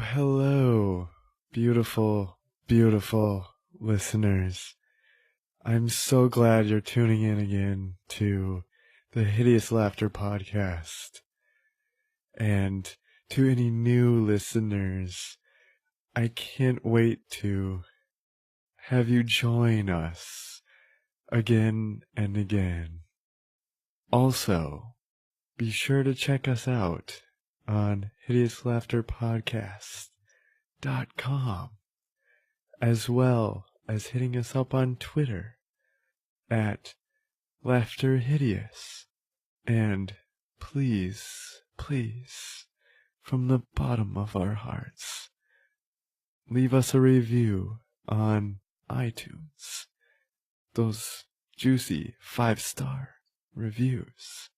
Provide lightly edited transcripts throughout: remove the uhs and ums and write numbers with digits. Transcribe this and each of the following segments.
hello, beautiful, beautiful listeners. I'm so glad you're tuning in again to the Hideous Laughter Podcast. And to any new listeners, I can't wait to have you join us again and again. Also, be sure to check us out on hideouslaughterpodcast.com, as well as hitting us up on Twitter at laughterhideous. And please, please, from the bottom of our hearts, leave us a review on iTunes. Those juicy 5-star reviews.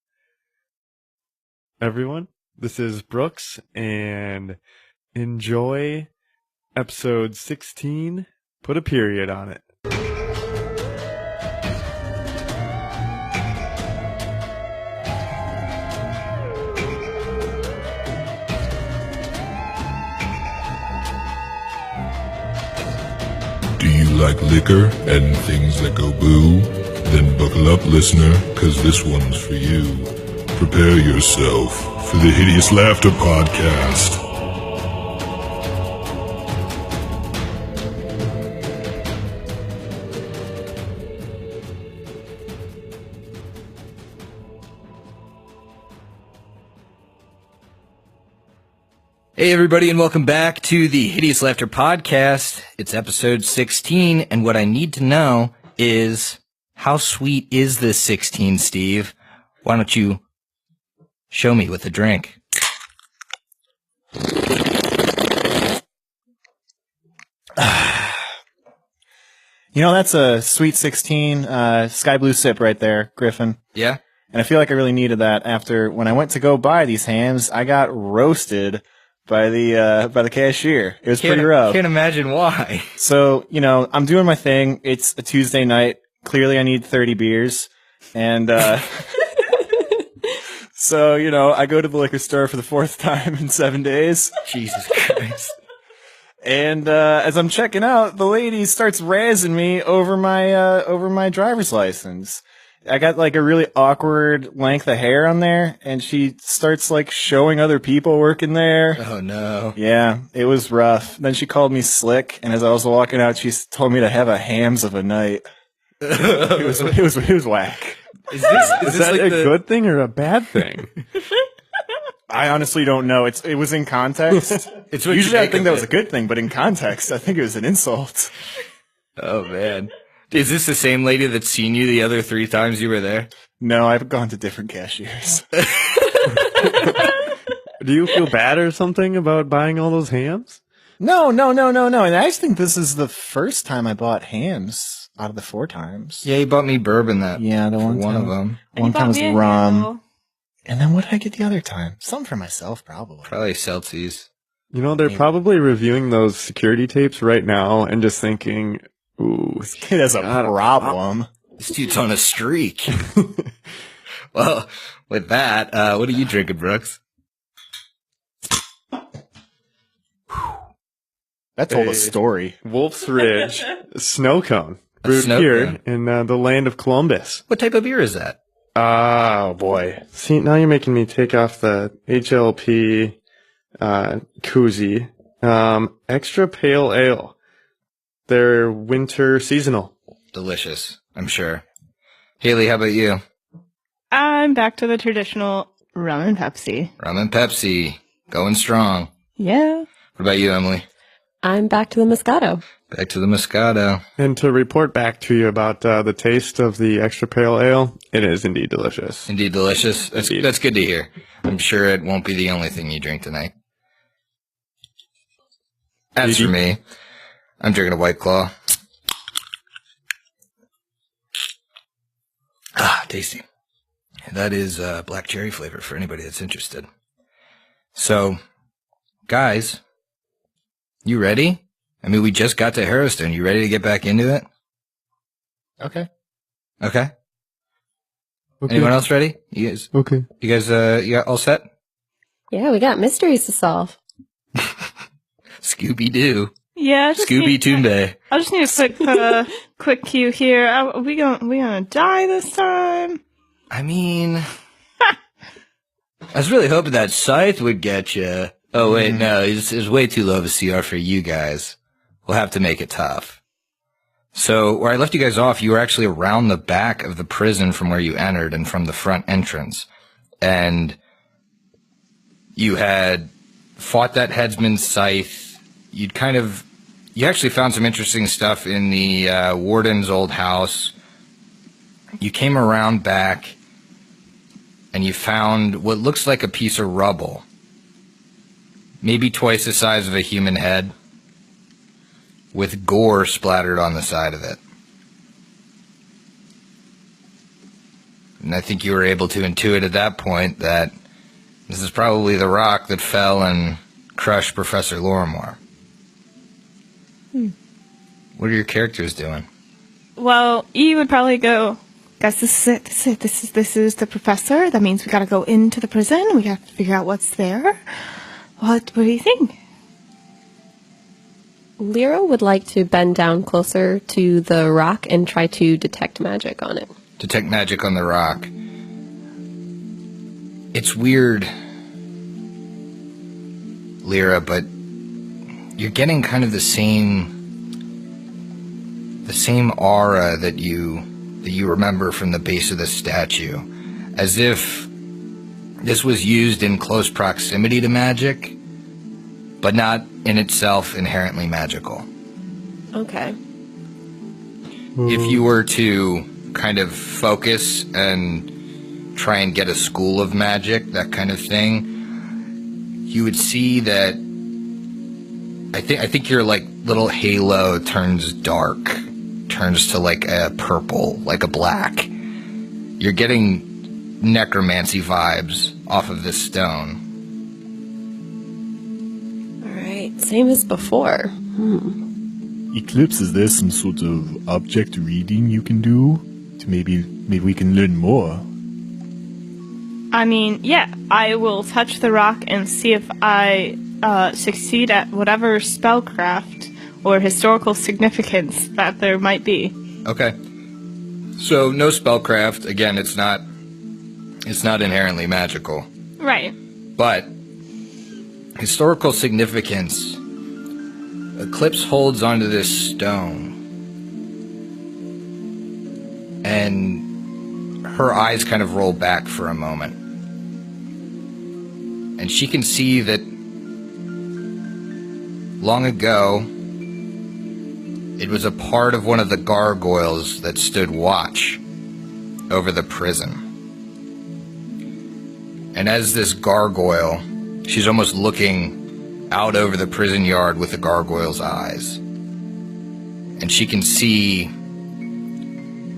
Everyone, this is Brooks, and enjoy episode 16. Put a period on it. Do you like liquor and things that go boo? Then buckle up, listener, cause this one's for you. Prepare yourself for the Hideous Laughter Podcast. Hey everybody, and welcome back to the Hideous Laughter Podcast. It's episode 16, and what I need to know is, how sweet is this 16, Steve? Why don't you show me with a drink? You know, that's a sweet 16 sky blue sip right there, Griffin. Yeah? And I feel like I really needed that after when I went to go buy these hams, I got roasted by the cashier. It was pretty rough. Can't imagine why. So, you know, I'm doing my thing. It's a Tuesday night. Clearly I need 30 beers. And so, you know, I go to the liquor store for the 4th time in 7 days. Jesus Christ. And as I'm checking out, the lady starts razzing me over my driver's license. I got like a really awkward length of hair on there, and she starts like showing other people working there. Oh no. Yeah, it was rough. Then she called me slick, and as I was walking out, she told me to have a hams of a night. It was whack. Is that like a good thing or a bad thing? I honestly don't know. It was in context. It's what Usually you I make think of that it. was a good thing, but in context, I think it was an insult. Oh man. Is this the same lady that's seen you the other 3 times you were there? No, I've gone to different cashiers. Do you feel bad or something about buying all those hams? No. And I just think this is the first time I bought hams out of the 4 times. Yeah, you bought me bourbon that. Yeah, the for one one time. of them. One time was rum. And then what did I get the other time? Something for myself, probably. Probably Celsius. You know, they're probably reviewing those security tapes right now and just thinking, ooh, This kid has a problem. This dude's on a streak. Well, with that, what are you drinking, Brooks? That told a story. Wolf's Ridge snow cone brewed snow here cone. in the land of Columbus. What type of beer is that? Oh boy! See, now you're making me take off the HLP koozie. Extra pale ale. They're winter seasonal. Delicious, I'm sure. Haley, how about you? I'm back to the traditional rum and Pepsi. Rum and Pepsi, going strong. Yeah. What about you, Emily? I'm back to the Moscato. Back to the Moscato. And to report back to you about the taste of the extra pale ale, it is indeed delicious. Indeed delicious. Indeed. That's good to hear. I'm sure it won't be the only thing you drink tonight. As for me, I'm drinking a White Claw. Ah, tasty. That is black cherry flavor for anybody that's interested. So, guys, you ready? I mean, we just got to Harrowstone. You ready to get back into it? Okay. Okay. Anyone else ready? You guys? Okay. You guys? You got all set? Yeah, we got mysteries to solve. Scooby-Doo. Yeah, I just Scooby need- Toombe. I just need a quick cue here. Are we gonna die this time? I mean, I was really hoping that Scythe would get you. Oh, wait, no, it's way too low of a CR for you guys. We'll have to make it tough. So, where I left you guys off, you were actually around the back of the prison from where you entered and from the front entrance. And you had fought that headsman Scythe. You actually found some interesting stuff in the warden's old house. You came around back, and you found what looks like a piece of rubble. Maybe twice the size of a human head, with gore splattered on the side of it. And I think you were able to intuit at that point that this is probably the rock that fell and crushed Professor Lorimore. What are your characters doing? Well, E would probably go, guys, this is it. This is the professor. That means we gotta go into the prison. We have to figure out what's there. What do you think? Lyra would like to bend down closer to the rock and try to detect magic on it. Detect magic on the rock. It's weird, Lyra, but you're getting kind of the same aura that you remember from the base of the statue, as if this was used in close proximity to magic, but not in itself inherently magical. Okay. If you were to kind of focus and try and get a school of magic, that kind of thing, you would see that I think your like little halo turns dark, turns to like a purple, like a black. You're getting necromancy vibes off of this stone. Alright, same as before. Eclipse, is there some sort of object reading you can do? To maybe we can learn more. I mean, yeah, I will touch the rock and see if I succeed at whatever spellcraft or historical significance that there might be. Okay. So no spellcraft. Again, it's not inherently magical. Right. But historical significance. Eclipse holds onto this stone, and her eyes kind of roll back for a moment, and she can see that long ago it was a part of one of the gargoyles that stood watch over the prison. And as this gargoyle, she's almost looking out over the prison yard with the gargoyle's eyes. And she can see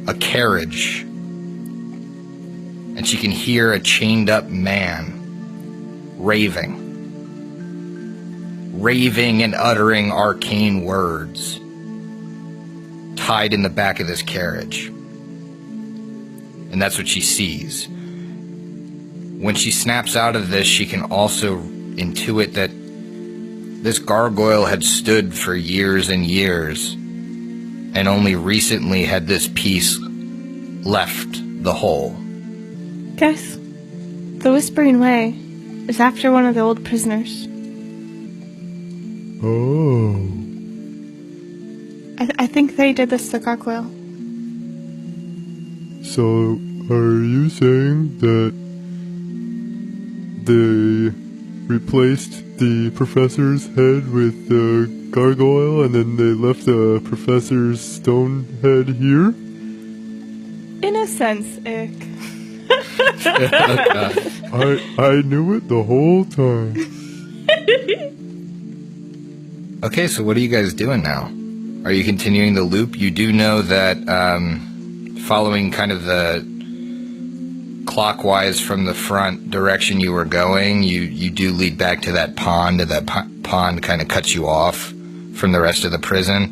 a carriage. And she can hear a chained up man raving and uttering arcane words tied in the back of this carriage. And that's what she sees. When she snaps out of this, she can also intuit that this gargoyle had stood for years and years, and only recently had this piece left the hole. Guys, the Whispering Way is after one of the old prisoners. Oh. I think they did this to Gargoyle. So, are you saying that they replaced the professor's head with the gargoyle and then they left the professor's stone head here? In a sense, Ick. I knew it the whole time. Okay, so what are you guys doing now? Are you continuing the loop? You do know that following kind of the clockwise from the front direction you were going, you do lead back to that pond, and that pond kind of cuts you off from the rest of the prison.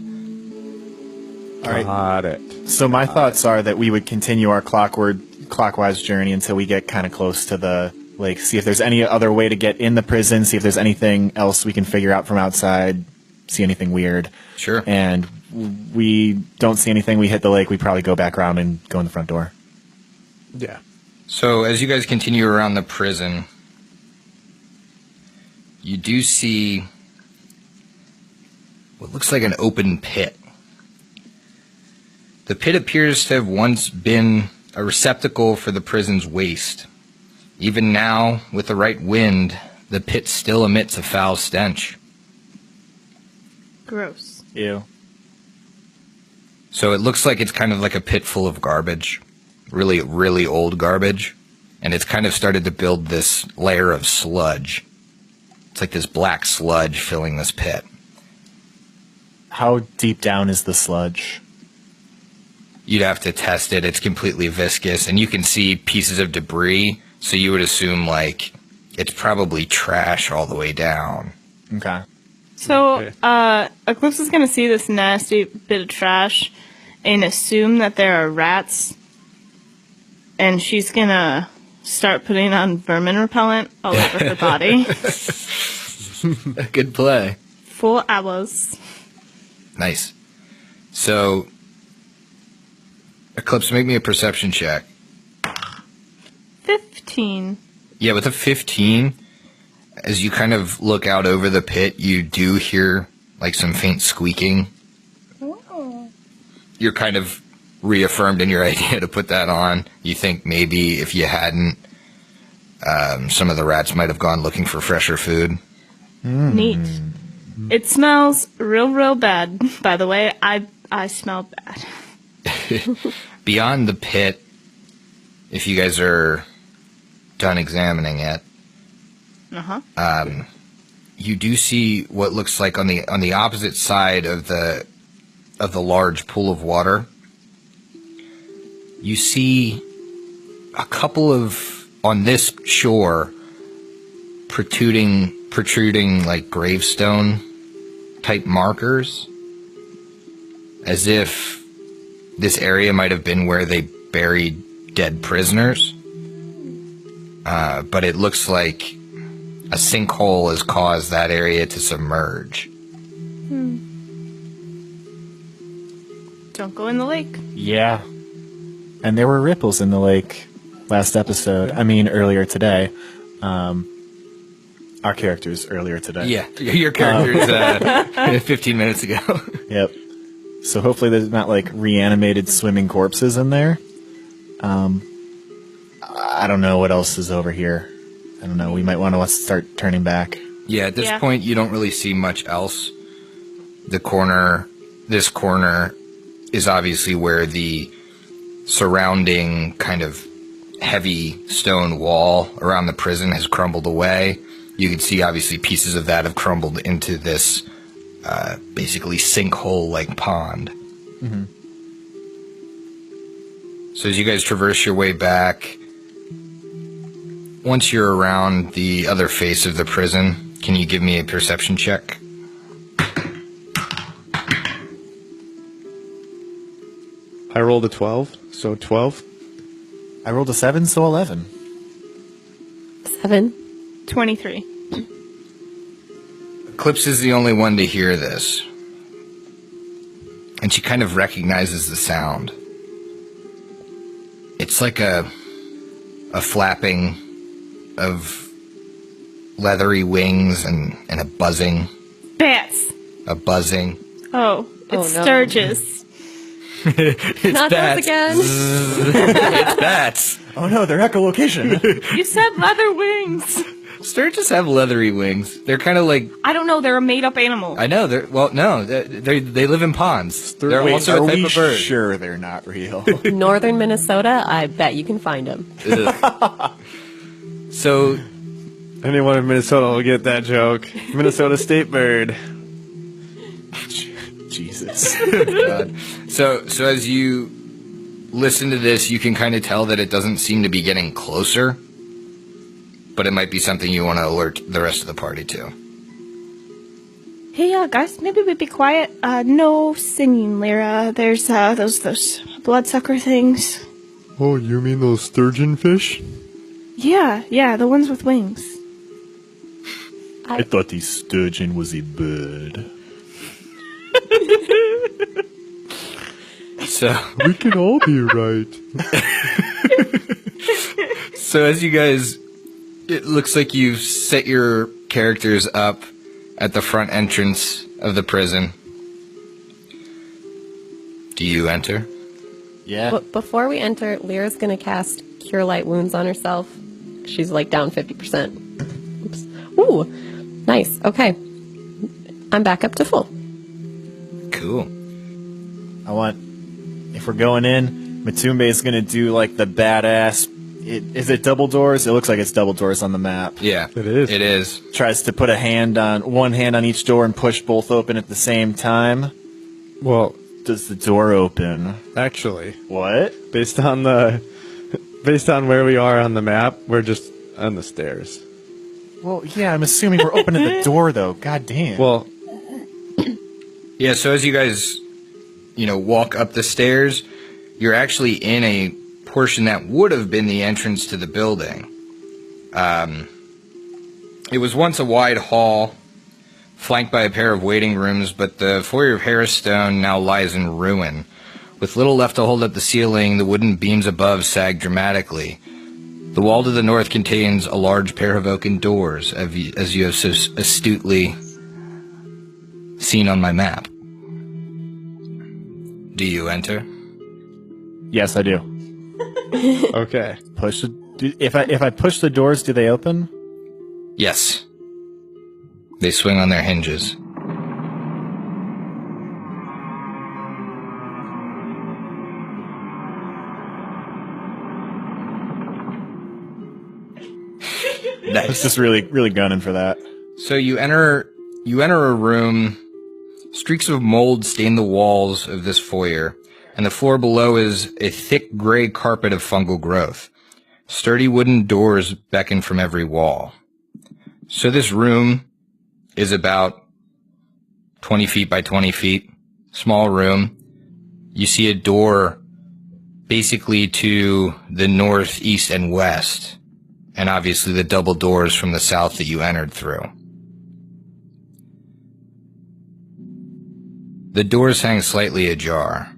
All right. Got it. So my thoughts are that we would continue our clockwise journey until we get kind of close to the like see if there's any other way to get in the prison, see if there's anything else we can figure out from outside, see anything weird. Sure. And we don't see anything. We hit the lake. We probably go back around and go in the front door. Yeah. So as you guys continue around the prison, you do see what looks like an open pit. The pit appears to have once been a receptacle for the prison's waste. Even now, with the right wind, the pit still emits a foul stench. Gross. Ew. So it looks like it's kind of like a pit full of garbage. Really, really old garbage. And it's kind of started to build this layer of sludge. It's like this black sludge filling this pit. How deep down is the sludge? You'd have to test it. It's completely viscous, and you can see pieces of debris, so you would assume, like, it's probably trash all the way down. Okay. So, Eclipse is gonna see this nasty bit of trash and assume that there are rats, and she's gonna start putting on vermin repellent all over her body. Good play. 4 hours. Nice. So, Eclipse, make me a perception check. 15. Yeah, with a 15, as you kind of look out over the pit, you do hear, like, some faint squeaking. Oh. You're kind of reaffirmed in your idea to put that on. You think maybe if you hadn't, some of the rats might have gone looking for fresher food. Neat. It smells real bad, by the way. I smell bad. Beyond the pit, if you guys are done examining it, you do see what looks like on the opposite side of the large pool of water. You see a couple of, on this shore, protruding like gravestone type markers, as if this area might have been where they buried dead prisoners. But it looks like a sinkhole has caused that area to submerge. Don't go in the lake. Yeah. And there were ripples in the lake last episode. I mean, earlier today. Our characters earlier today. Yeah, your character's 15 minutes ago. Yep. So hopefully there's not like reanimated swimming corpses in there. I don't know what else is over here. I don't know. We might want to start turning back. Yeah, at this point, you don't really see much else. This corner is obviously where the surrounding kind of heavy stone wall around the prison has crumbled away. You can see, obviously, pieces of that have crumbled into this basically sinkhole-like pond. Mm-hmm. So as you guys traverse your way back, once you're around the other face of the prison, can you give me a perception check? I rolled a 12, so 12. I rolled a 7, so 11. 7. 23. Eclipse is the only one to hear this. And she kind of recognizes the sound. It's like a flapping of leathery wings and a buzzing. Bats. A buzzing. Oh, it's no. Sturgis. It's Not bats. those again. It's bats. Oh no, they're echolocation. You said leather wings. Sturges have leathery wings. They're kind of like, I don't know. They're a made-up animal. I know. They live in ponds. They're Wait, also are a type we of bird. sure they're not real? Northern Minnesota, I bet you can find them. So Anyone in Minnesota will get that joke. Minnesota state bird. Jesus. God. So as you listen to this, you can kind of tell that it doesn't seem to be getting closer, but it might be something you want to alert the rest of the party to. Hey, guys, maybe we'd be quiet. No singing, Lyra. There's those bloodsucker things. Oh, you mean those sturgeon fish? Yeah, the ones with wings. I thought the sturgeon was a bird. So, We can all be right. so as you guys, it looks like you've set your characters up at the front entrance of the prison. Do you enter? Yeah. But before we enter, Lyra's gonna cast Cure Light Wounds on herself. She's like down 50%. Oops. Ooh, nice. Okay. I'm back up to full. Cool. If we're going in, Matumbe is gonna do like the badass. Is it double doors? It looks like it's double doors on the map. Yeah. It is. It is. Tries to put one hand on each door and push both open at the same time. Well, Does the door open? actually, What? based on where we are on the map, we're just on the stairs. Well, yeah, I'm assuming we're opening the door though. God damn. Well, Yeah, so as you guys, walk up the stairs, you're actually in a portion that would have been the entrance to the building. It was once a wide hall, flanked by a pair of waiting rooms, but the foyer of Harrowstone now lies in ruin. With little left to hold up the ceiling, the wooden beams above sag dramatically. The wall to the north contains a large pair of oaken doors, as you have so astutely seen on my map. Do you enter? yes, I do. okay. If I push the doors, do they open? Yes. They swing on their hinges. I was just really, really gunning for that. So you enter a room. Streaks of mold stain the walls of this foyer, and the floor below is a thick gray carpet of fungal growth. Sturdy wooden doors beckon from every wall. So this room is about 20 feet by 20 feet. Small room. You see a door basically to the north, east, and west, and obviously the double doors from the south that you entered through. The doors hang slightly ajar.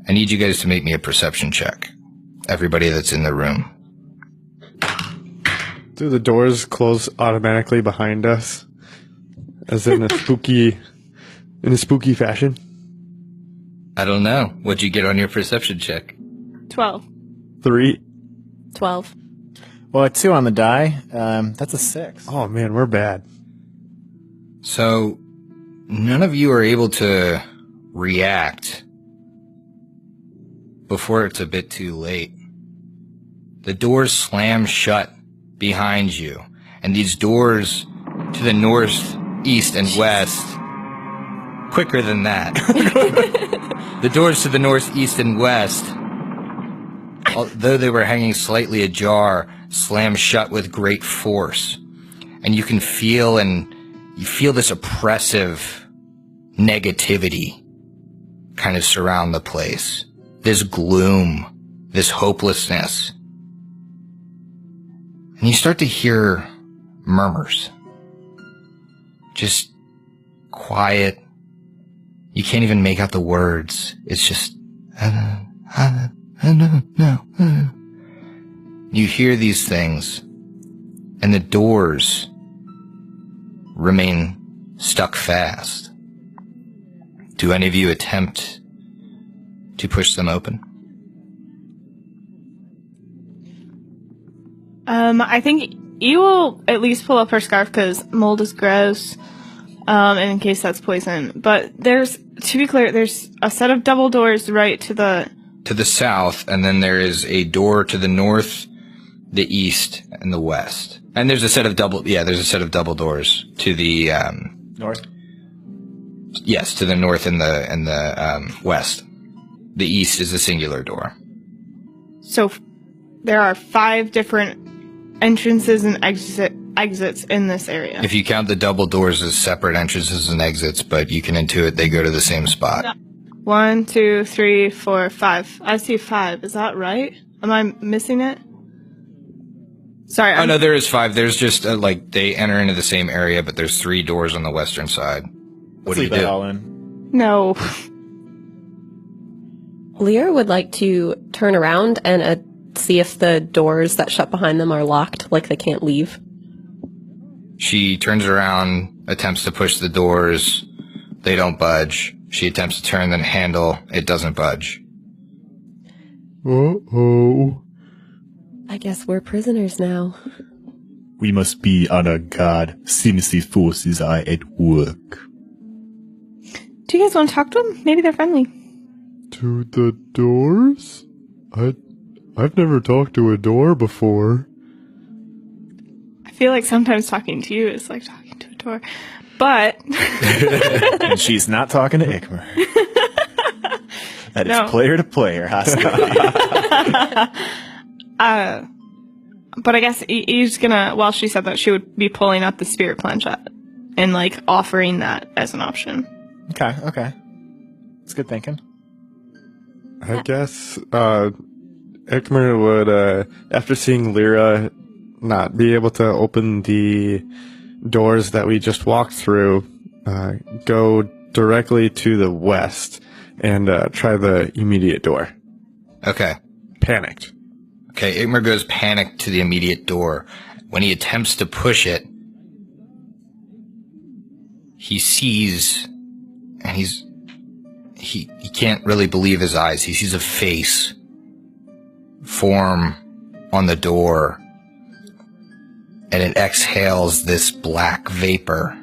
I need you guys to make me a perception check. Everybody that's in the room. Do the doors close automatically behind us? As in a spooky fashion? I don't know. What'd you get on your perception check? 12. 3. 12. Well, a 2 on the die. That's a 6. Oh man, we're bad. So, none of you are able to react before it's a bit too late. The doors slam shut behind you, and these doors to the north, east, and west, quicker than that. The doors to the north, east, and west, although they were hanging slightly ajar, slam shut with great force. And you can feel this oppressive negativity kind of surround the place. This gloom, this hopelessness. And you start to hear murmurs. Just quiet. You can't even make out the words. It's just, no. You hear these things, and the doors remain stuck fast. Do any of you attempt to push them open? I think you will at least pull up her scarf because mold is gross, and in case that's poison. But to be clear, there's a set of double doors right to the south, and then there is a door to the north, the east, and the west. And there's a set of double doors to the North? Yes, to the north and the west. The east is a singular door. So there are 5 different entrances and exits in this area. If you count the double doors as separate entrances and exits, but you can intuit they go to the same spot. 1, 2, 3, 4, 5. I see 5. Is that right? Am I missing it? Sorry. Oh, no, there is 5. There's just, they enter into the same area, but there's 3 doors on the western side. What do you Leave that do? all in. No. Lear would like to turn around and see if the doors that shut behind them are locked, like they can't leave. She turns around, attempts to push the doors. They don't budge. She attempts to turn the handle. It doesn't budge. Uh-oh. I guess we're prisoners now. We must be on our guard since these forces are at work. Do you guys want to talk to them? Maybe they're friendly. To the doors? I've never talked to a door before. I feel like sometimes talking to you is like talking to a door. But And she's not talking to Ikmer. That No. is player to player hostility. but I guess he's gonna, well, she said that she would be pulling out the spirit planchette and like offering that as an option. Okay. It's good thinking. I guess Ikmer would, after seeing Lyra not be able to open the doors that we just walked through, go directly to the west and try the immediate door. Okay. Panicked. Okay, Igmar goes panicked to the immediate door. When he attempts to push it, he sees, and he can't really believe his eyes. He sees a face form on the door, and it exhales this black vapor.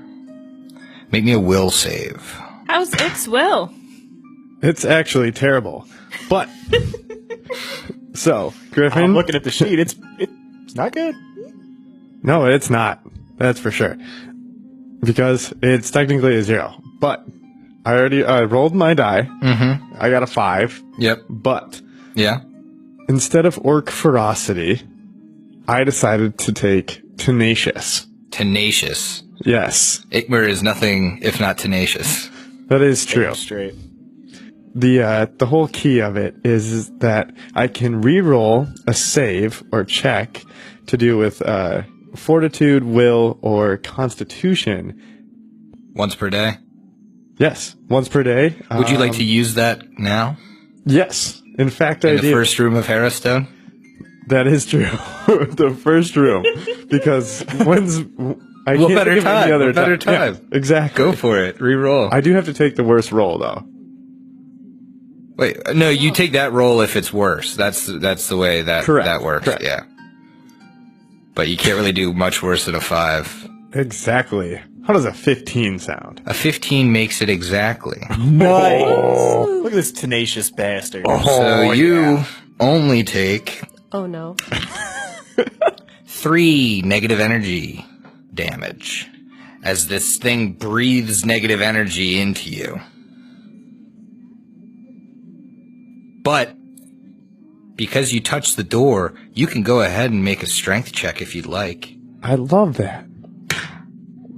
Make me a will save. How's Ix will? It's actually terrible. But, so, Griffin. I'm looking at the sheet. It's not good. No, it's not. That's for sure. Because it's technically a 0. But I rolled my die. Mm-hmm. I got a 5. Yep. But Yeah. instead of orc ferocity, I decided to take tenacious. Tenacious. Yes, Igmar is nothing if not tenacious. that is true. Straight. The whole key of it is that I can re-roll a save or check to do with fortitude, will, or constitution. Once per day. Yes, once per day. Would you like to use that now? Yes. In fact, I In the do. first room of Harrowstone? That is true. The first room, because when's I What can't better think of any time? other What better Yeah, time? exactly. Go for it. Reroll. I do have to take the worst roll though. Wait, no, you take that roll if it's worse. That's the way that Correct, that works. correct. Yeah. But you can't really do much worse than a 5. Exactly. How does a 15 sound? A 15 makes it exactly. Nice. Look at this tenacious bastard. So you only take Oh no. 3 negative energy damage as this thing breathes negative energy into you. But because you touched the door, you can go ahead and make a strength check if you'd like. I love that.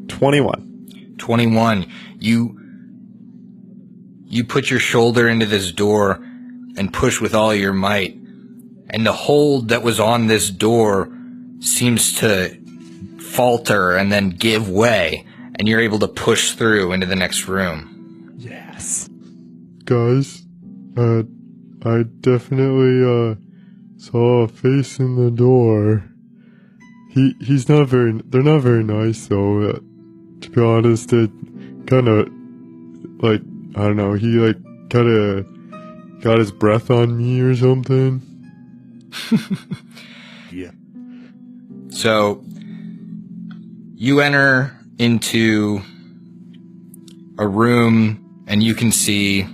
21. 21. You put your shoulder into this door and push with all your might, and the hold that was on this door seems to falter and then give way, and you're able to push through into the next room. Yes. Guys, I definitely saw a face in the door. He's not very. They're not very nice though. To be honest, it kind of like I don't know. He like kind of got his breath on me or something. Yeah. So you enter into a room and you can see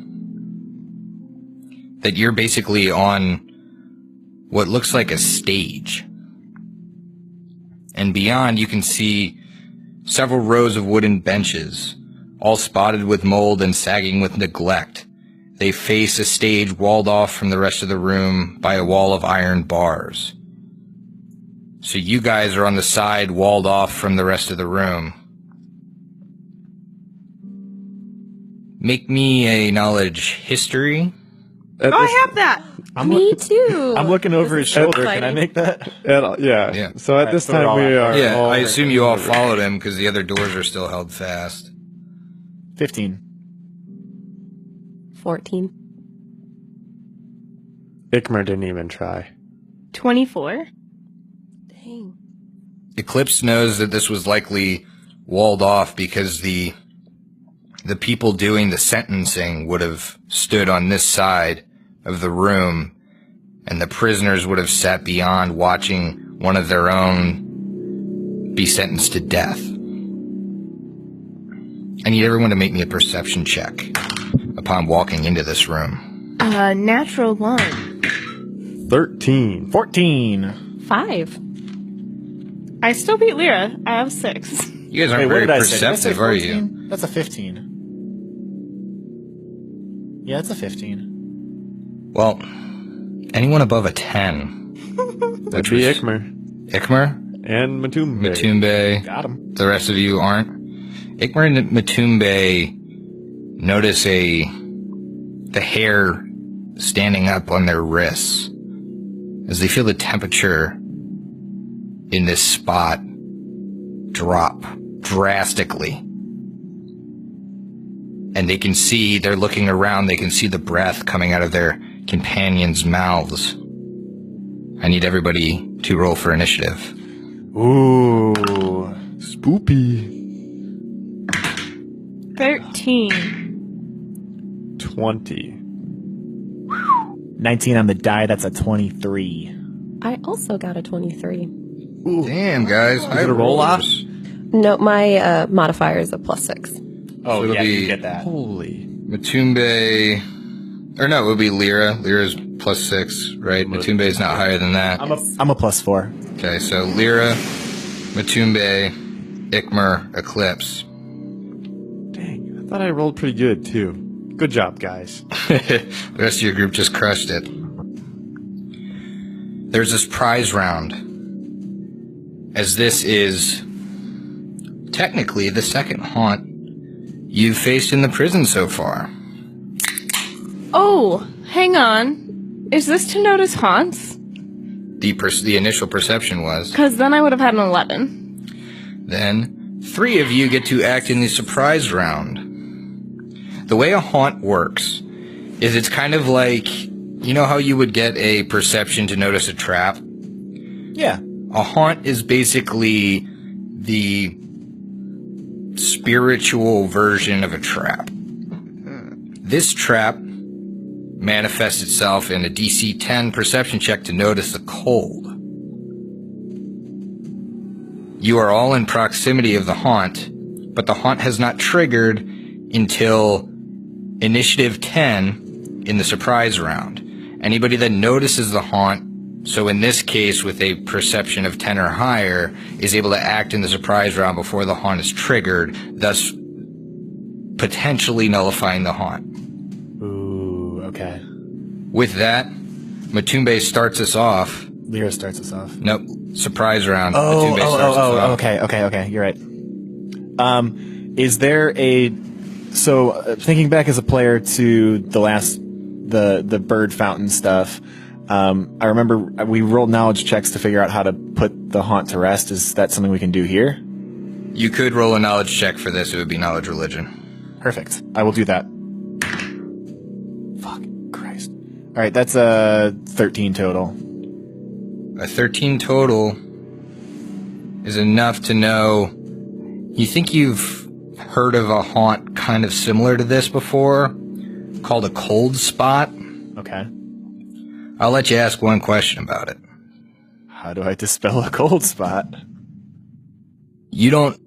that you're basically on what looks like a stage. And beyond you can see several rows of wooden benches, all spotted with mold and sagging with neglect. They face a stage walled off from the rest of the room by a wall of iron bars. So you guys are on the side walled off from the rest of the room. Make me a knowledge history. I have that. Me too. I'm looking over his shoulder. Can I exciting. make that? Yeah. So at this so we're time all we out. are. Yeah, all I assume you all followed him because the other doors are still held fast. 15. 14. Ikmer didn't even try. 24. Dang. Eclipse knows that this was likely walled off because the people doing the sentencing would have stood on this side of the room, and the prisoners would have sat beyond watching one of their own be sentenced to death. I need everyone to make me a perception check upon walking into this room. Natural 1. 13. 14. 5. I still beat Lyra. I have 6. You guys aren't what very did I say? Did I say perceptive, are 14? you? That's a 15. Yeah, it's a 15. Well, anyone above a 10. That'd be Ikmer. Ikmer? And Matumbe. Matumbe. Got him. The rest of you aren't. Ikmer and Matumbe notice the hair standing up on their wrists as they feel the temperature in this spot drop drastically. And they can see, they're looking around, they can see the breath coming out of their companions' mouths. I need everybody to roll for initiative. Ooh. Spoopy. 13. 20. 19 on the die. That's a 23. I also got a 23. Damn, guys. Is it a roll-off? No, my modifier is a +6. Oh, So it'll yeah, be- you get that. Holy. Matumbe, or no, it would be Lyra. Lyra's +6, right? Matumbe's not higher than that. I'm a +4. Okay, so Lyra, Matumbe, Ikmer, Eclipse. Dang, I thought I rolled pretty good too. Good job, guys. The rest of your group just crushed it. There's this prize round, as this is technically the second haunt you've faced in the prison so far. Oh, hang on. Is this to notice haunts? The initial perception was. Because then I would have had an 11. Then, 3 of you get to act in the surprise round. The way a haunt works is it's kind of like, you know how you would get a perception to notice a trap? Yeah. A haunt is basically the spiritual version of a trap. This trap manifests itself in a DC 10 perception check to notice the cold. You are all in proximity of the haunt, but the haunt has not triggered until initiative 10 in the surprise round. Anybody that notices the haunt, so in this case with a perception of 10 or higher, is able to act in the surprise round before the haunt is triggered, thus potentially nullifying the haunt. Ooh, okay. With that, Matumbe starts us off. Lyra starts us off. Nope, surprise round. Matumbe starts us off. Okay. You're right. Is there thinking back as a player to the bird fountain stuff, I remember we rolled knowledge checks to figure out how to put the haunt to rest. Is that something we can do here? You could roll a knowledge check for this. It would be knowledge religion. Perfect. I will do that. Fuck Christ. All right, that's a 13 total. A 13 total is enough to know. You think you've heard of a haunt kind of similar to this before, called a cold spot? Okay. I'll let you ask one question about it. How do I dispel a cold spot?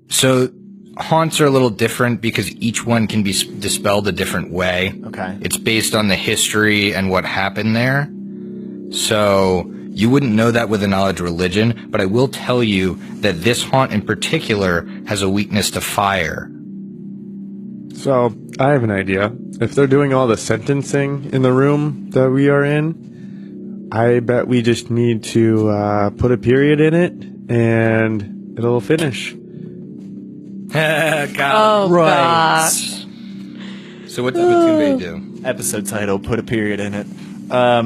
So haunts are a little different because each one can be dispelled a different way. Okay. It's based on the history and what happened there. So you wouldn't know that with a knowledge religion, but I will tell you that this haunt in particular has a weakness to fire. So, I have an idea. If they're doing all the sentencing in the room that we are in, I bet we just need to put a period in it, and it'll finish. Oh, Right. gosh. So what does Matumbe do? Episode title, put a period in it. All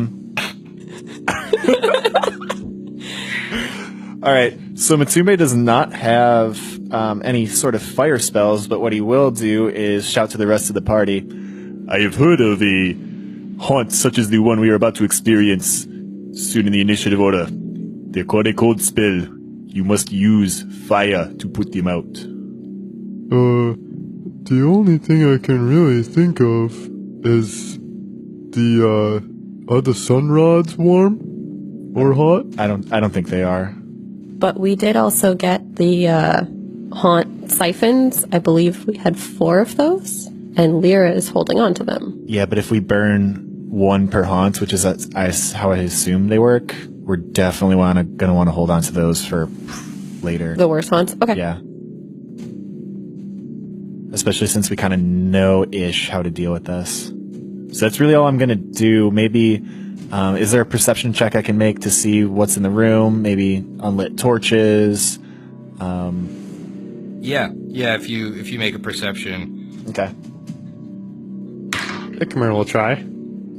right. So Matumbe does not have any sort of fire spells, but what he will do is shout to the rest of the party. I have heard of a haunt such as the one we are about to experience soon in the initiative order. They're called a cold spell. You must use fire to put them out. The only thing I can really think of is are the sun rods warm or hot? I don't think they are. But we did also get the haunt siphons. I believe we had 4 of those, and Lyra is holding on to them. Yeah, but if we burn 1 per haunt, which is how I assume they work, we're definitely gonna want to hold on to those for later. The worst haunts? Okay. Yeah. Especially since we kind of know-ish how to deal with this. So that's really all I'm going to do. Maybe, is there a perception check I can make to see what's in the room? Maybe unlit torches? Yeah, if you make a perception. Okay. Ikmer will try.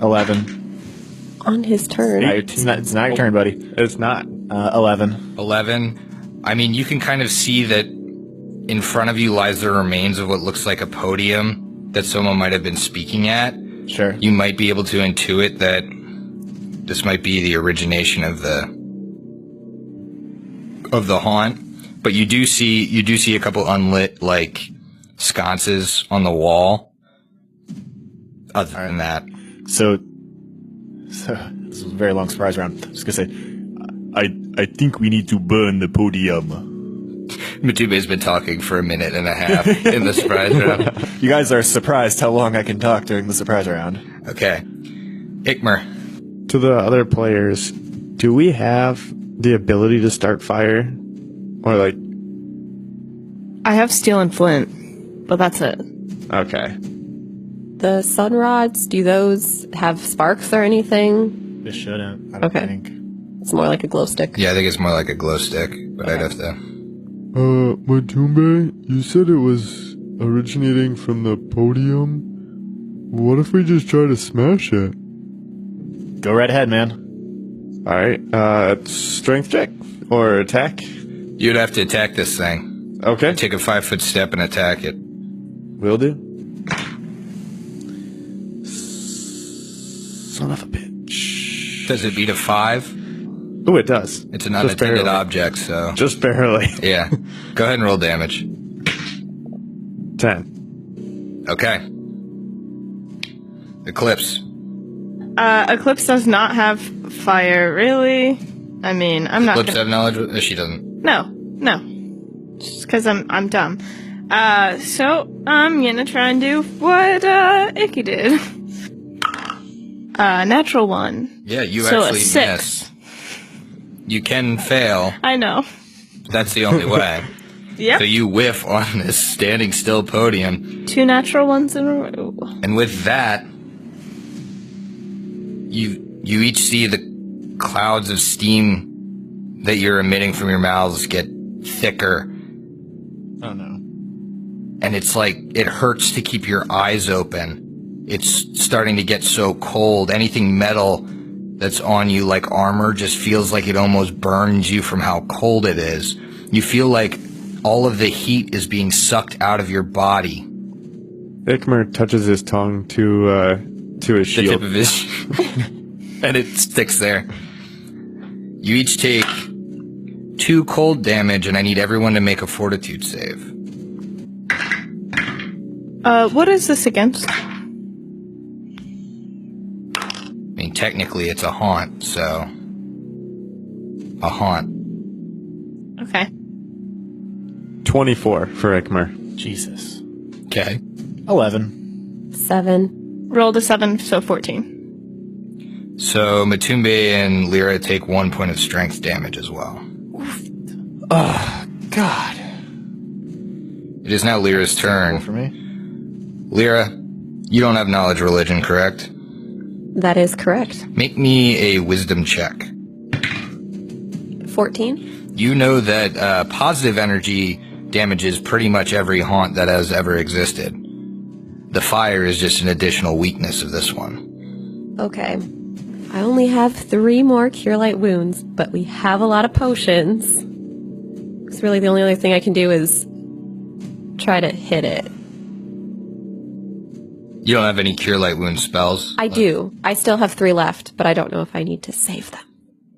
11. On his turn. It's not your turn, buddy. It's not. 11. 11. I mean, you can kind of see that in front of you lies the remains of what looks like a podium that someone might have been speaking at. Sure. You might be able to intuit that this might be the origination of the haunt, but you do see a couple unlit like sconces on the wall. Other than that, So this is a very long surprise round. Just gonna say, I think we need to burn the podium. Matumbe's been talking for a minute and a half in the surprise round. you guys are surprised how long I can talk during the surprise round. Okay. Ikmer. To the other players, do we have the ability to start fire? Or like, I have steel and flint, but that's it. okay. The sun rods, do those have sparks or anything? This shouldn't. I don't Okay. think. It's more like a glow stick. Yeah, I think it's more like a glow stick, but I'd have to. Matumbe, you said it was originating from the podium. What if we just try to smash it? Go right ahead, man. Alright, strength check? Or attack? You'd have to attack this thing. Okay. Take a 5-foot step and attack it. Will do. Son of a bitch. Does it beat a 5? Oh, it does. It's an Just unattended barely. object, so. Just barely. Yeah. Go ahead and roll damage. 10. Okay. Eclipse. Eclipse does not have fire, really. I mean, I'm not Eclipse gonna... have knowledge? She doesn't. No. Just because I'm dumb. So I'm gonna try and do what Icky did. Natural 1. Yeah, you So a actually 6. miss. You can fail. I know. That's the only way. Yep. So you whiff on this standing still podium. 2 natural 1s in a row. And with that, you each see the clouds of steam that you're emitting from your mouths get thicker. Oh no. And it's like, it hurts to keep your eyes open. It's starting to get so cold. Anything metal that's on you like armor just feels like it almost burns you from how cold it is. You feel like all of the heat is being sucked out of your body. Ikmer touches his tongue to his The shield. tip of his... and it sticks there. You each take 2 cold damage, and I need everyone to make a fortitude save. What is this against? I mean, technically it's a haunt, so... A haunt. Okay. 24 for Ikmer. Jesus. Okay. 11. 7. Rolled a 7, so 14. So Matumbe and Lyra take 1 point of strength damage as well. Oh, God. It is now Lyra's turn. For me? Lyra, you don't have knowledge religion, correct? That is correct. Make me a wisdom check. 14. You know that positive energy damages pretty much every haunt that has ever existed. The fire is just an additional weakness of this one. Okay. I only have 3 more Cure Light Wounds, but we have a lot of potions. Because really the only other thing I can do is try to hit it. You don't have any Cure Light Wound spells? I do. I still have 3 left, but I don't know if I need to save them.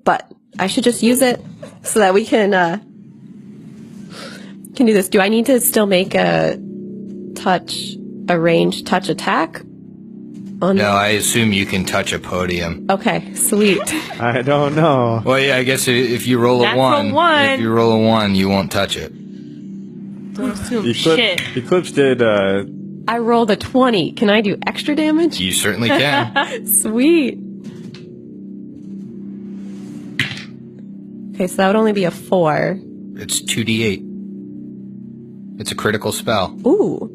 But I should just use it so that we can do this. Do I need to still make a ranged touch attack? No, I assume you can touch a podium. Okay, sweet. I don't know. Well, yeah, I guess if you roll a Natural 1, one. if you roll a 1, you won't touch it. Don't assume shit. Eclipse did, I rolled a 20. Can I do extra damage? You certainly can. Sweet. Okay, so that would only be a 4. It's 2d8. It's a critical spell. Ooh.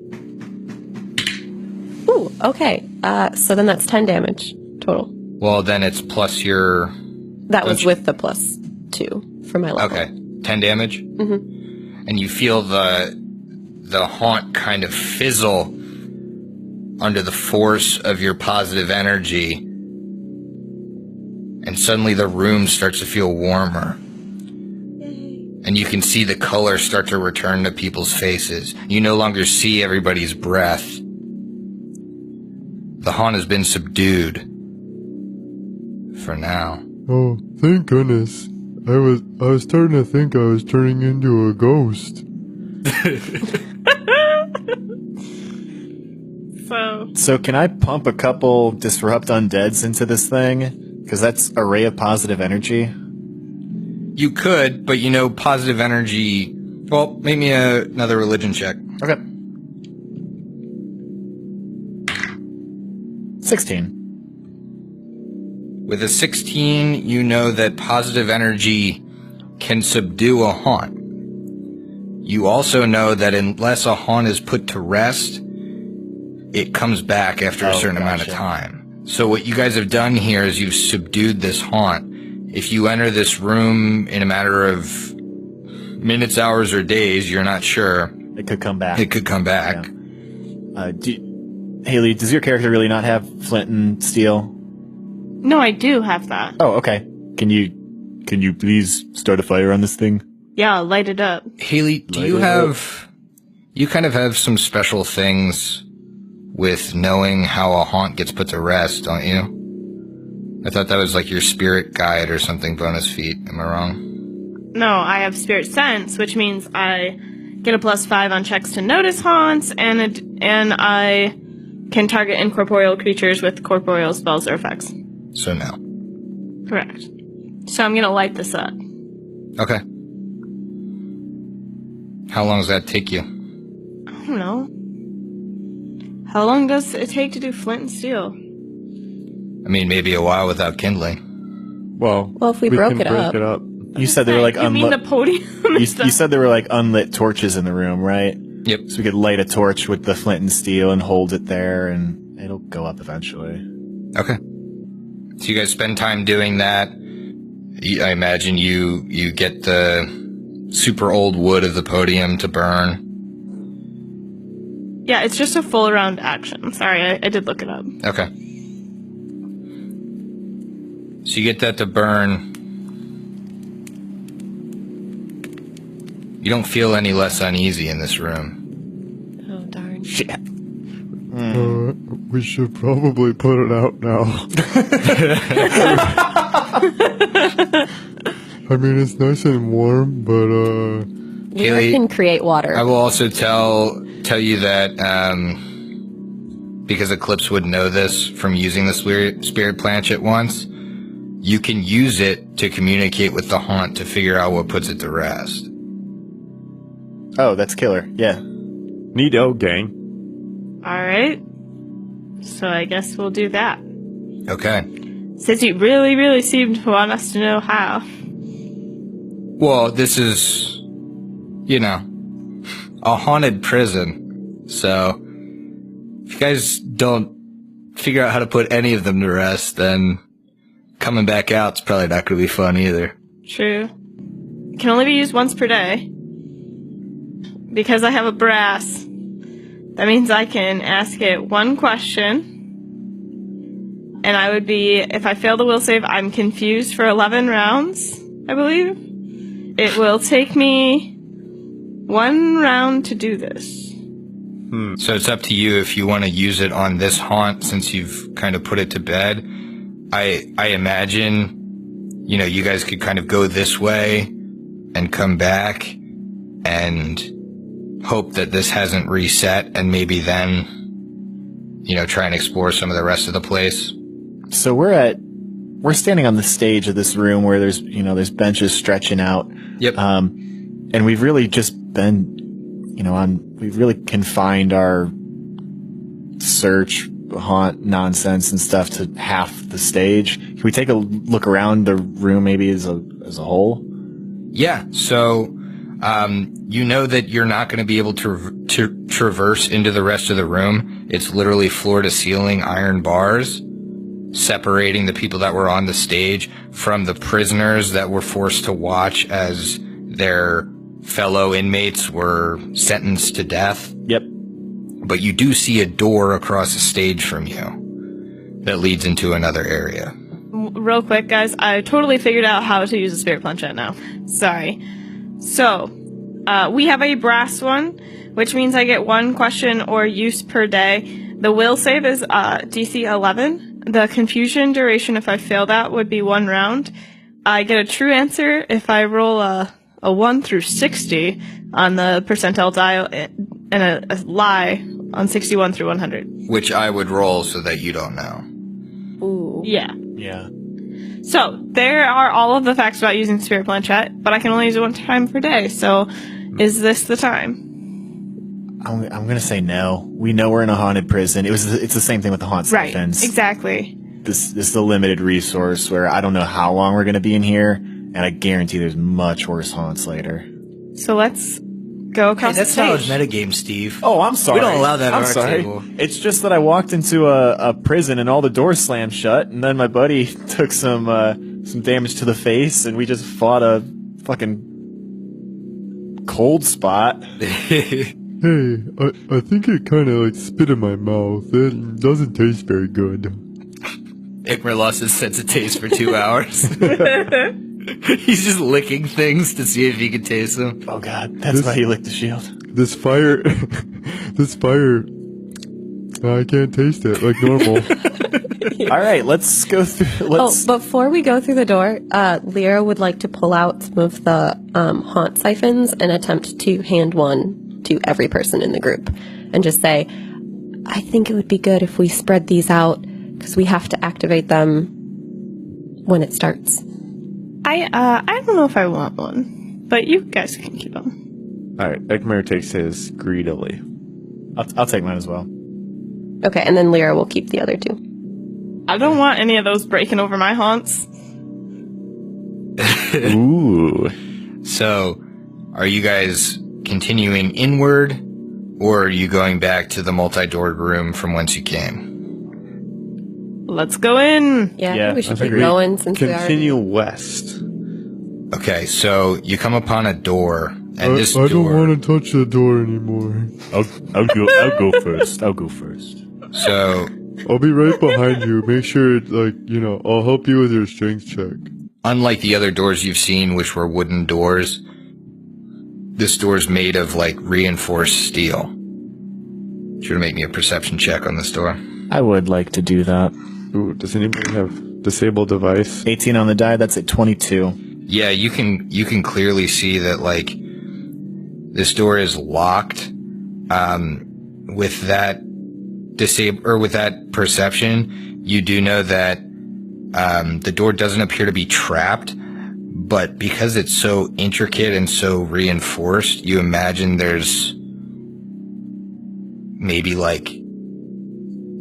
Ooh, okay. So then that's 10 damage total. Well, then it's plus your... That was Don't you- with the plus 2 for my level. Okay, 10 damage? Mm-hmm. And you feel the haunt kind of fizzle under the force of your positive energy. And suddenly the room starts to feel warmer. And you can see the color start to return to people's faces. You no longer see everybody's breath. The haunt has been subdued. For now. Oh, thank goodness. I was starting to think I was turning into a ghost. So can I pump a couple Disrupt Undeads into this thing? Because that's a ray of positive energy. You could, but you know, positive energy... Well, make me another religion check. Okay. 16. With a 16, you know that positive energy can subdue a haunt. You also know that unless a haunt is put to rest, it comes back after a certain amount of time. So what you guys have done here is you've subdued this haunt. If you enter this room in a matter of minutes, hours, or days, you're not sure. It could come back. It could come back. Yeah. Haley, does your character really not have flint and steel? No, I do have that. Oh, okay. Can you please start a fire on this thing? Yeah, I'll light it up. Haley, do you have... You kind of have some special things with knowing how a haunt gets put to rest, don't you? I thought that was like your spirit guide or something bonus feat. Am I wrong? No, I have Spirit Sense, which means I get a +5 on checks to notice haunts, and I can target incorporeal creatures with corporeal spells or effects. So no. Correct. So I'm gonna light this up. Okay. How long does that take you? I don't know. How long does it take to do flint and steel? I mean, maybe a while without kindling. well, Well, if we can broke it break up. it up. You said there were like You mean the podium? you said there were like unlit torches in the room, right? Yep. So we could light a torch with the flint and steel and hold it there, and it'll go up eventually. Okay. So you guys spend time doing that. I imagine you get the super old wood of the podium to burn. Yeah, it's just a full round action. Sorry, I did look it up. Okay. So you get that to burn. You don't feel any less uneasy in this room. Oh, darn. Shit. We should probably put it out now. I mean, it's nice and warm, but We Haley, can create water. I will also tell you that because Eclipse would know this from using the spirit planchet once, you can use it to communicate with the haunt to figure out what puts it to rest. Oh, that's killer. Yeah. Neato, gang. Alright. So I guess we'll do that. Okay. Since you really, really seem to want us to know how. Well, this is, you know, a haunted prison. So, if you guys don't figure out how to put any of them to rest, then coming back out's probably not going to be fun either. True. Can only be used once per day. Because I have a brass, that means I can ask it one question, And I would be, if I fail the will save, I'm confused for 11 rounds, I believe. It will take me 1 round to do this. So it's up to you if you want to use it on this haunt since you've kind of put it to bed. I imagine, you guys could kind of go this way and come back and hope that this hasn't reset and maybe then, try and explore some of the rest of the place. So we're standing on the stage of this room where there's benches stretching out. Yep. And we've really just been, we've really confined our search, haunt nonsense and stuff to half the stage. Can we take a look around the room maybe as a whole? Yeah. So, you know that you're not going to be able to traverse into the rest of the room. It's literally floor to ceiling iron bars separating the people that were on the stage from the prisoners that were forced to watch as their fellow inmates were sentenced to death. Yep. But you do see a door across the stage from you that leads into another area. Real quick, guys, I totally figured out how to use a spirit planchette now. Sorry. So, we have a brass one, which means I get 1 question or use per day. The will save is DC 11. The confusion duration, if I fail that, would be 1 round. I get a true answer if I roll a 1 through 60 on the percentile dial, and a lie on 61 through 100. Which I would roll so that you don't know. Ooh. Yeah. Yeah. So, there are all of the facts about using Spirit Planchette, but I can only use it 1 time per day, so is this the time? I'm gonna say no. We know we're in a haunted prison. It's the same thing with the haunt Right, siphons. exactly. This is a limited resource where I don't know how long we're gonna be in here, and I guarantee there's much worse haunts later. So let's go across Hey, that's the knowledge stage. metagame, Steve. Oh, I'm sorry. We don't allow that I'm at our sorry. table. It's just that I walked into a prison and all the doors slammed shut, and then my buddy took some damage to the face, and we just fought a fucking cold spot. Hey, I think it kind of spit in my mouth. It doesn't taste very good. Ikmer lost his sense of taste for 2 hours. He's just licking things to see if he can taste them. Oh god, that's why he licked the shield. This fire, I can't taste it like normal. All right, let's go through. Before we go through the door, Lyra would like to pull out some of the haunt siphons and attempt to hand one to every person in the group and just say, I think it would be good if we spread these out because we have to activate them when it starts. I don't know if I want one, but you guys can keep them. All right, Ekmer takes his greedily. I'll take mine as well. Okay, and then Lyra will keep the other 2. I don't want any of those breaking over my haunts. Ooh. So, are you guys continuing inward, or are you going back to the multi-doored room from whence you came? Let's go in. Yeah, I Yeah, think we should I think keep we going since Continue we west. Okay, so you come upon a door, and this I door... don't want to touch the door anymore. I'll go first. I'll go first. So, I'll be right behind you. Make sure, I'll help you with your strength check. unlike the other doors you've seen, which were wooden doors, this door's made of, reinforced steel. Should have made me a perception check on this door. I would like to do that. Ooh, does anybody have disable device? 18 on the die, that's at 22. Yeah, you can clearly see that, this door is locked. With that with that perception, you do know that the door doesn't appear to be trapped, but because it's so intricate and so reinforced, you imagine there's maybe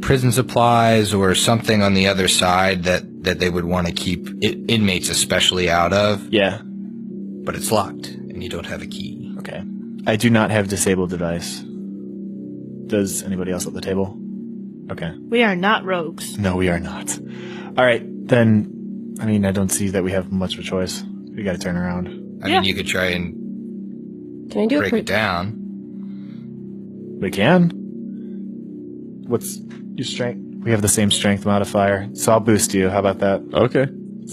prison supplies or something on the other side that they would want to keep inmates especially out of. Yeah. But it's locked and you don't have a key. Okay. I do not have disabled device. Does anybody else at the table? Okay. We are not rogues. No, we are not. All right, then. I don't see that we have much of a choice. We got to turn around. I mean, you could try and Can I do break a it down. We can. What's your strength? We have the same strength modifier, so I'll boost you. How about that? Okay.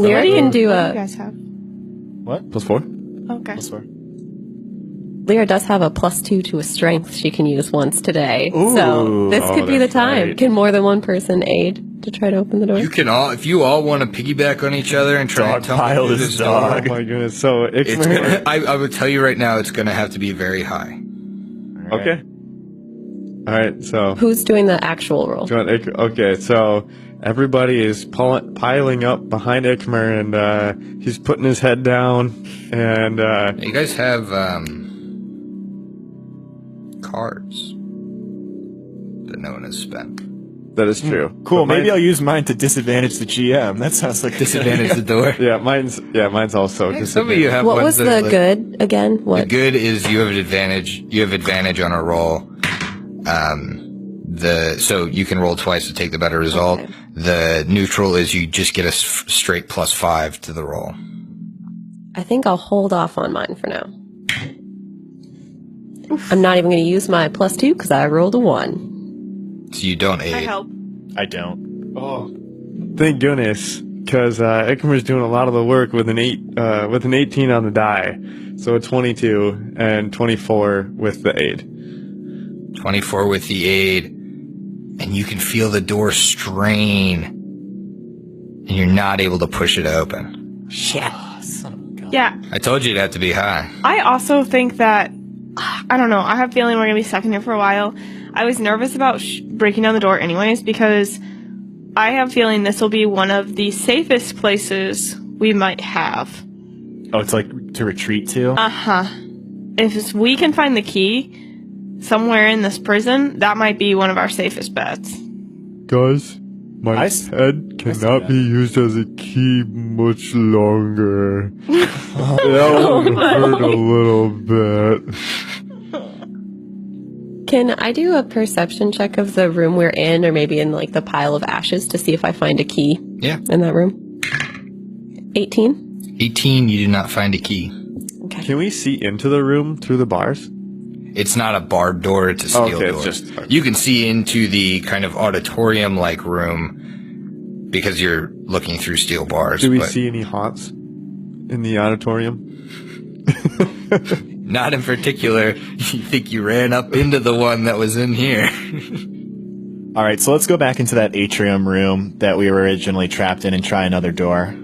Lyra can do What do you a. guys have? What? +4? Okay. +4. Lyra does have a +2 to a strength she can use once today. Ooh. So this could be the that's time. right. Can more than one person aid to try to open the door? You can all, if you all want to piggyback on each other and try and tell me Dogpile who this door- dog. Oh my goodness. So, It's Ikmer. gonna, I would tell you right now, it's going to have to be very high. Okay. Alright, so. Who's doing the actual roll? Do you want okay, so everybody is piling up behind Ikmer, and he's putting his head down, and You guys have cards that no one has spent. that is true. Cool. But Maybe I'll use mine to disadvantage the GM. That sounds like a good Disadvantage idea. the door. mine's also. Some of you have What ones was that, the like- good again? The What? good is you have an advantage. You have advantage on a roll. So you can roll twice to take the better result. Okay. The neutral is you just get a straight +5 to the roll. I think I'll hold off on mine for now. I'm not even going to use my +2 because I rolled a 1. So you don't I aid. help. I don't. Oh, thank goodness, because Ikmer's doing a lot of the work with an 18 on the die, so a 22 and 24 with the aid. 24 with the aid, and you can feel the door strain, and you're not able to push it open. Yeah, I told you it'd have to be high. I also think that, I don't know, I have a feeling we're going to be stuck in here for a while. I was nervous about breaking down the door anyways because I have a feeling this will be one of the safest places we might have. Oh, it's like to retreat to? Uh-huh. If we can find the key somewhere in this prison, that might be one of our safest bets. Guys, my head cannot be used as a key much longer. That would hurt a little bit. Can I do a perception check of the room we're in, or maybe in like the pile of ashes, to see if I find a key Yeah. in that room? 18? 18, you do not find a key. Okay. Can we see into the room through the bars? It's not a barred door, it's a steel Okay, door. it's just- You can see into the kind of auditorium-like room because you're looking through steel bars. Do we but see any haunts in the auditorium? Not in particular. You think you ran up into the one that was in here. All right, so let's go back into that atrium room that we were originally trapped in and try another door.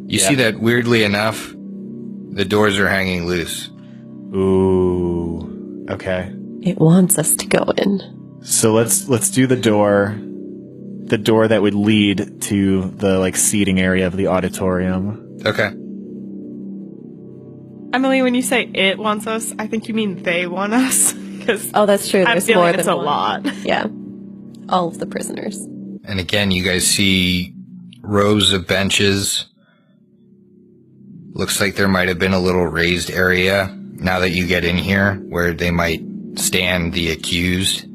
You see that, weirdly enough, the doors are hanging loose. Ooh. Okay. It wants us to go in. So let's do the door that would lead to the like seating area of the auditorium. Okay. Emily, when you say it wants us, I think you mean they want us. Because Oh, that's true. I'm There's feeling more it's than a one. lot. Yeah. All of the prisoners. And again, you guys see rows of benches. Looks like there might have been a little raised area now that you get in here where they might stand the accused.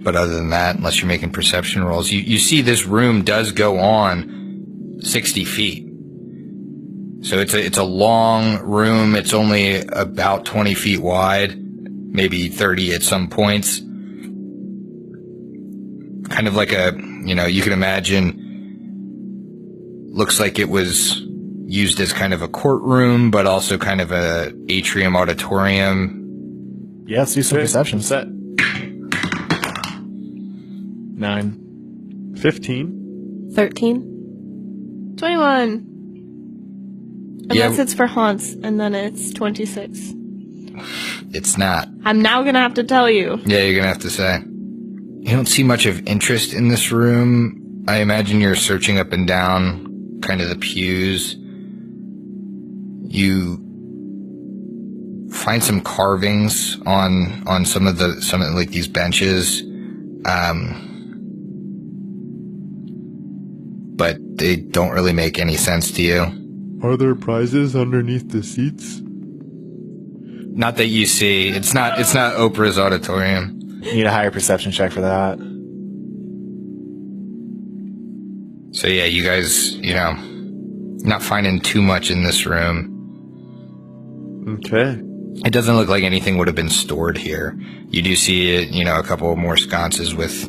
But other than that, unless you're making perception rolls, you see this room does go on 60 feet. So it's a long room. It's only about 20 feet wide, maybe 30 at some points. Kind of like you can imagine, looks like it was used as kind of a courtroom, but also kind of a atrium auditorium. Yeah, let's do some perception. Set. 9. 15. 13? 21. Yeah. Unless it's for haunts, and then it's 26. It's not. I'm now gonna have to tell you. Yeah, you're gonna have to say. You don't see much of interest in this room. I imagine you're searching up and down kind of the pews. You find some carvings on some of like these benches. But they don't really make any sense to you. Are there prizes underneath the seats? Not that you see. It's not Oprah's auditorium. You need a higher perception check for that. So yeah, you guys, not finding too much in this room. Okay. It doesn't look like anything would have been stored here. You do see, a couple more sconces with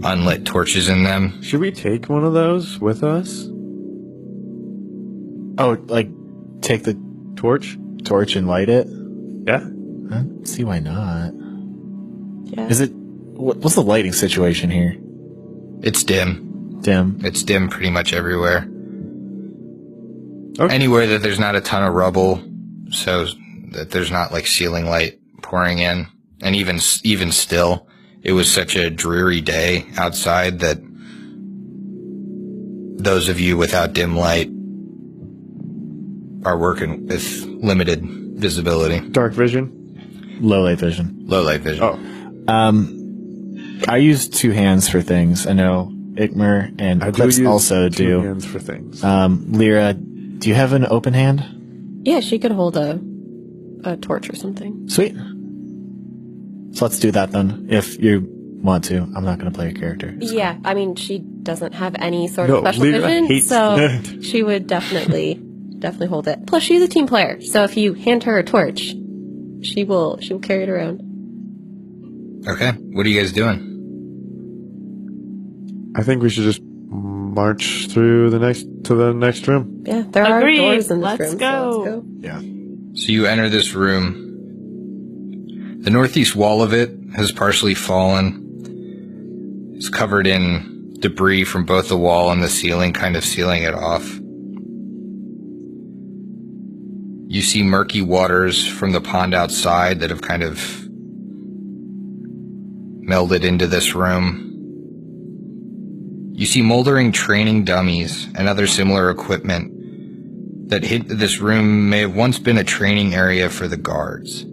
unlit torches in them. Should we take one of those with us? Oh, like take the Torch? torch and light it? Yeah. I don't see why not. Yeah. Is it? What's the lighting situation here? It's dim. Dim. It's dim pretty much everywhere. Okay. Anywhere that there's not a ton of rubble, so that there's not like ceiling light pouring in. And even still, it was such a dreary day outside that those of you without dim light are working with limited visibility. Dark vision? Low light vision. Low light vision. Oh. I use two hands for things. I know Ikmer and I do Clips use also two do. hands for things. Lyra, do you have an open hand? Yeah, she could hold a torch or something. Sweet. So let's do that then, if you want to. I'm not going to play a character. Yeah, I mean, she doesn't have any sort No, of special Lyra vision, hates so that. she would definitely hold it. Plus, she's a team player, so if you hand her a torch, she will carry it around. Okay. What are you guys doing? I think we should just march through to the next room. Yeah, there are Agreed. doors in this Let's room. go. So let's go. Yeah. So you enter this room. The northeast wall of it has partially fallen. It's covered in debris from both the wall and the ceiling, kind of sealing it off. You see murky waters from the pond outside that have kind of melded into this room. You see moldering training dummies and other similar equipment that hint that this room may have once been a training area for the guards.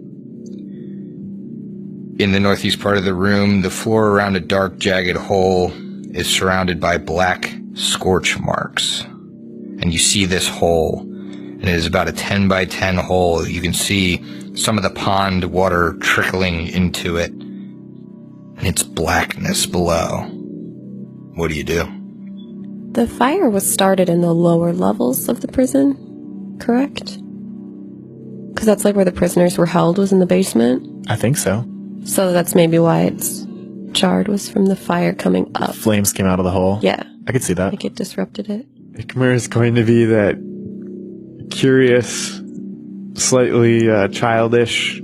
In the northeast part of the room, the floor around a dark, jagged hole is surrounded by black scorch marks. And you see this hole, and it is about a 10 by 10 hole. You can see some of the pond water trickling into it, and it's blackness below. What do you do? The fire was started in the lower levels of the prison, correct? Because that's like where the prisoners were held, was in the basement. I think so. So that's maybe why it's charred, was from the fire coming up. Flames came out of the hole. Yeah, I could see that. like it disrupted it. Ikmer is going to be that curious, slightly childish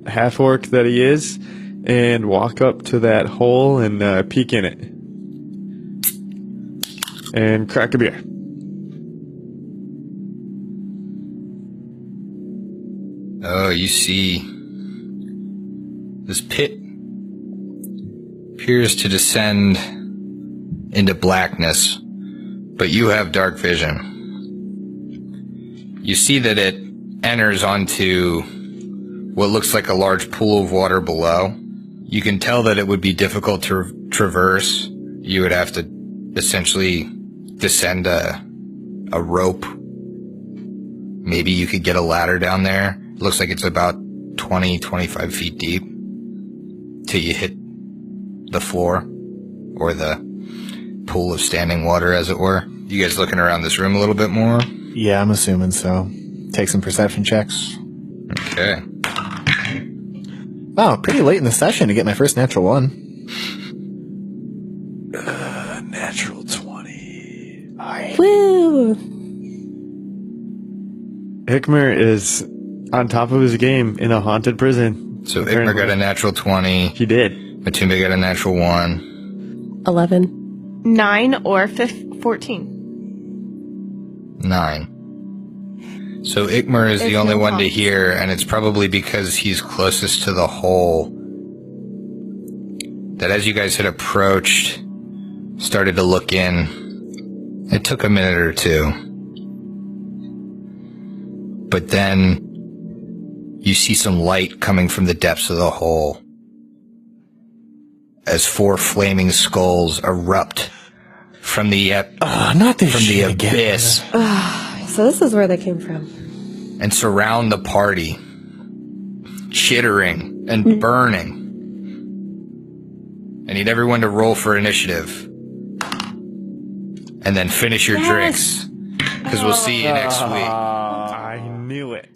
half-orc that he is, and walk up to that hole and peek in it. And crack a beer. Oh, you see this pit appears to descend into blackness, but you have dark vision. You see that it enters onto what looks like a large pool of water below. You can tell that it would be difficult to traverse. You would have to essentially descend a rope. Maybe you could get a ladder down there. It looks like it's about 20, 25 feet deep till you hit the floor or the pool of standing water, as it were. You guys looking around this room a little bit more? Yeah, I'm assuming so. Take some perception checks. Okay. Wow, pretty late in the session to get my first natural one. Natural 20. Woo! Ikmer is on top of his game in a haunted prison. So Ikmer Apparently. got a natural 20. He did. Matumbe got a natural 1. 11. 9 or 14. 9. So Ikmer is the There's only no one to box. hear, and it's probably because he's closest to the hole that as you guys had approached, started to look in. It took a minute or two. But then you see some light coming from the depths of the hole as 4 flaming skulls erupt from the Not this from the shit again. abyss So this is where they came from. and surround the party, chittering and burning. I need everyone to roll for initiative. And then finish your drinks. Because we'll see you next week. I knew it.